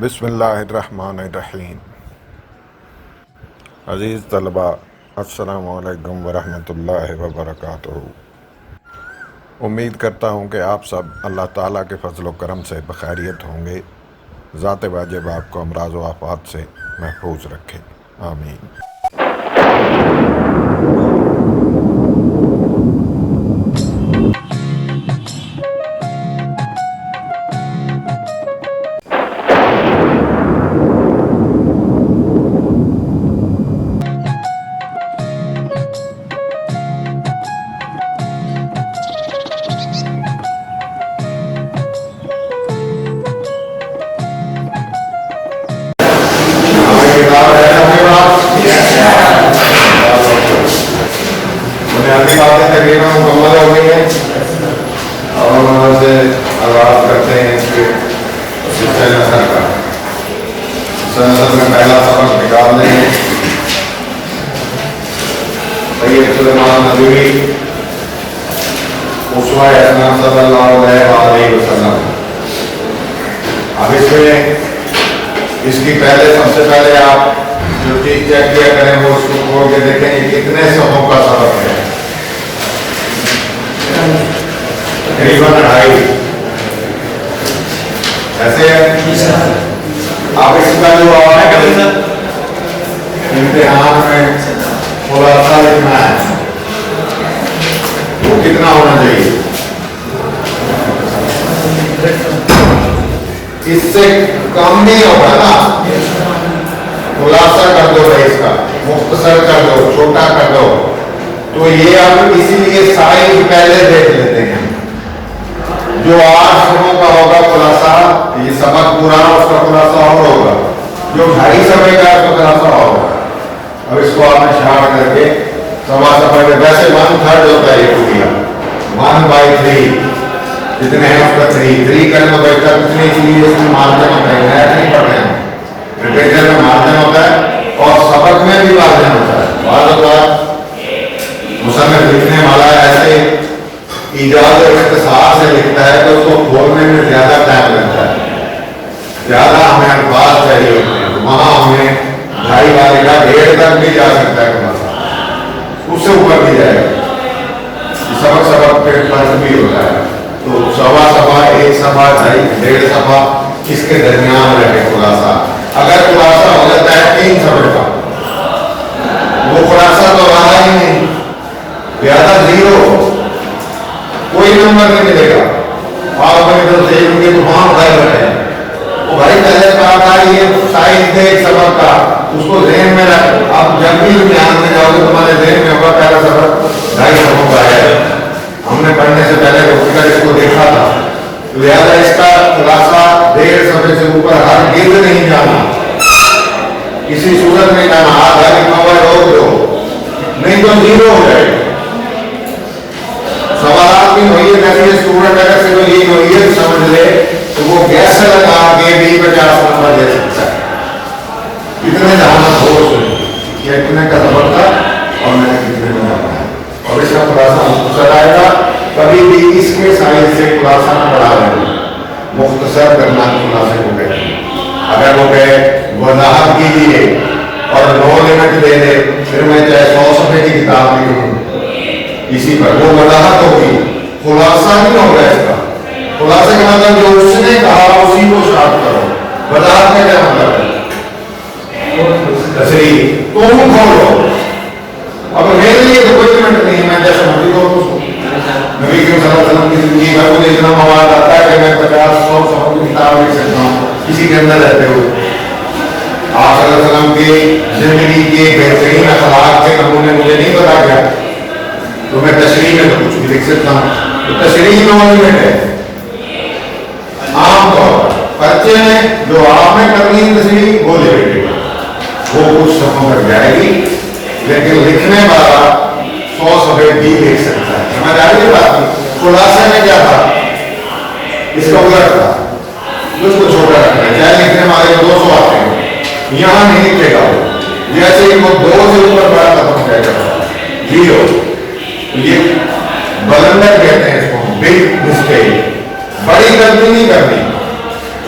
بسم اللہ الرحمن الرحیم۔ عزیز طلباء، السلام علیکم ورحمۃ اللہ وبرکاتہ۔ امید کرتا ہوں کہ آپ سب اللہ تعالیٰ کے فضل و کرم سے بخیریت ہوں گے۔ ذات واجب آپ کو امراض و آفات سے محفوظ رکھے، آمین۔ بنیادی باتیں تقریباً مکمل ہو گئی ہیں اور ہم سے آغاز کرتے ہیں کہ حصہ نثر کا میں پہلا سبق نکال لیں گے۔ سید سلیمان ندوی اسوہ حسنہ صلی اللہ علیہ وسلم۔ اب اس میں اس کی سب سے پہلے آپ جو چیز چیک کیا کریں وہ اس کو کھول کے دیکھیں کہ کتنے صفحوں کا سبق ہے۔ تقریباً 2.5 ایسے آپ اس کا جو امتحان میں خلاصہ لکھنا ہے وہ کتنا ہونا چاہیے؟ اس سے کم نہیں ہوگا نا۔ خلاصہ کر دو بھائی، اس کا مختصر کر دو، چھوٹا کر دو۔ تو یہ اب اسی لیے سائز پہلے دیکھ لیتے ہیں۔ جو 8 صفحوں کا ہوگا خلاصہ، یہ سبق پورا اس کا خلاصہ اور ہوگا۔ جو 2.5 صفحے کا اس کا خلاصہ ہوگا۔ اب اس کو آپ نے شارٹ کر کے 1.25 صفحے میں، ویسے 1/3 ہوتا ہے یہ پوریا، 1/3 جتنے ہیں اس کا 3 کرنے کو بیٹھا کتنے، اس لیے اس میں مارجن ہوتا ہے، نیٹ نہیں پڑھ رہے ہیں، ریٹیشن میں مارجن ہوتا ہے اور سبق میں بھی مارجن ہوتا ہے۔ بعض اوقات مصنف لکھنے والا ایسے ایجاز اور اختصار سے لکھتا ہے کہ اس کو کھولنے میں زیادہ ٹائم لگتا ہے، زیادہ ہمیں الفاظ چاہیے ہوتے ہیں، وہاں ہمیں 2.5 والے کا 1.5 تک بھی جا سکتا ہے، اس سے اوپر بھی جائے گا۔ سبق پہ فرق بھی ہوتا ہے، تو 1.25 صفحہ، 1 صفحہ، 2.5 صفحہ اس کے درمیان رہے خلاصہ۔ اگر خلاصہ ہو جاتا ہے 3 صفحے کا، وہ خلاصہ تو رہا ہی نہیں، لہٰذا 0، کوئی نمبر نہیں ملے گا۔ آپ اپنی طرف سے ان کے طوفان اٹھائے بیٹھے ہیں، وہ بھائی پہلے کہا تھا یہ سائز دے 1 سبق کا، اس کو ذہن میں رکھ۔ آپ جب بھی امتحان میں جاؤ گے تمہارے ذہن میں ہوگا پہلا سبق 2.5 صفحوں کا ہے، ہم نے پڑھنے سے پہلے اٹھ کر اس کو دیکھا تھا، لہٰذا اس کا خلاصہ 1.5 صفحے سے اوپر ہر گرد نہیں جانا، کسی صورت میں جانا، آدھا لکھا ہوا روک دو، نہیں تو 0 ہو جائے گا۔ سوالات کی نوعیت ایسی ہے، اسٹوڈنٹ اگر سے کوئی یہ نوعیت سمجھ لے تو وہ گیس لگا کے بھی 50 نمبر دے سکتا ہے۔ اتنے ذہانت ہو کہ اتنے کا سبق تھا اور میں نے کتنے کا پڑھا، اور اس کا خلاصہ مختصر آئے گا۔ کبھی بھی اس کے سائز سے خلاصہ نہ بڑھا لیں، مختصر کرنا خلاصے کو کہتے ہیں۔ اگر وہ کہے وضاحت کیجیے اور 9 منٹ دے دے، پھر میں چاہے 100 صفحے کی کتاب لکھوں اسی پر، وہ وضاحت ہوگی، خلاصہ نہیں ہوگا اس کا۔ خلاصے کا مطلب جو اس نے کہا اسی کو شارٹ کرو۔ وضاحت کا کیا مطلب ہے؟ تصریح، تم کھولو۔ اب میرے لیے تو کوئی منٹ نہیں ہے، میں جیسا مرضی کروں اس کو۔ نبی کریم صلی اللہ علیہ وسلم کی زندگی میں مجھے اتنا مواد آتا ہے کہ میں 50-100 صفحوں کی کتاب لکھ سکتا ہوں کسی کے اندر رہتے ہوئے۔ آپ صلی اللہ علیہ وسلم کی زندگی کے بہترین اخلاق کے نمونے مجھے نہیں پتا کیا، تو میں تشریح میں تو کچھ بھی لکھ سکتا ہوں۔ تو تشریح میں لمٹ ہے، عام طور پر بچے میں جو آپ نے کرنی ہے تشریح وہ لے گی، وہ کچھ صفحوں پر جائے گی، لیکن لکھنے والا 100 صفحے بھی لکھ سکتا ہے۔ سمجھ آ رہی ہے بات؟ خلاصے میں کیا تھا؟ اس کا الٹ تھا، اس کو چھوٹا رکھنا ہے، چاہے لکھنے والے 200 آتے ہیں، یہاں نہیں لکھے گا، جیسے ہی وہ 2 سے اوپر بڑا ختم کیا جاتا ہے 0۔ یہ بلندر کہتے ہیں اس کو، بگ مسٹیک، بڑی غلطی نہیں کرنی،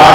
8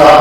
7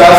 10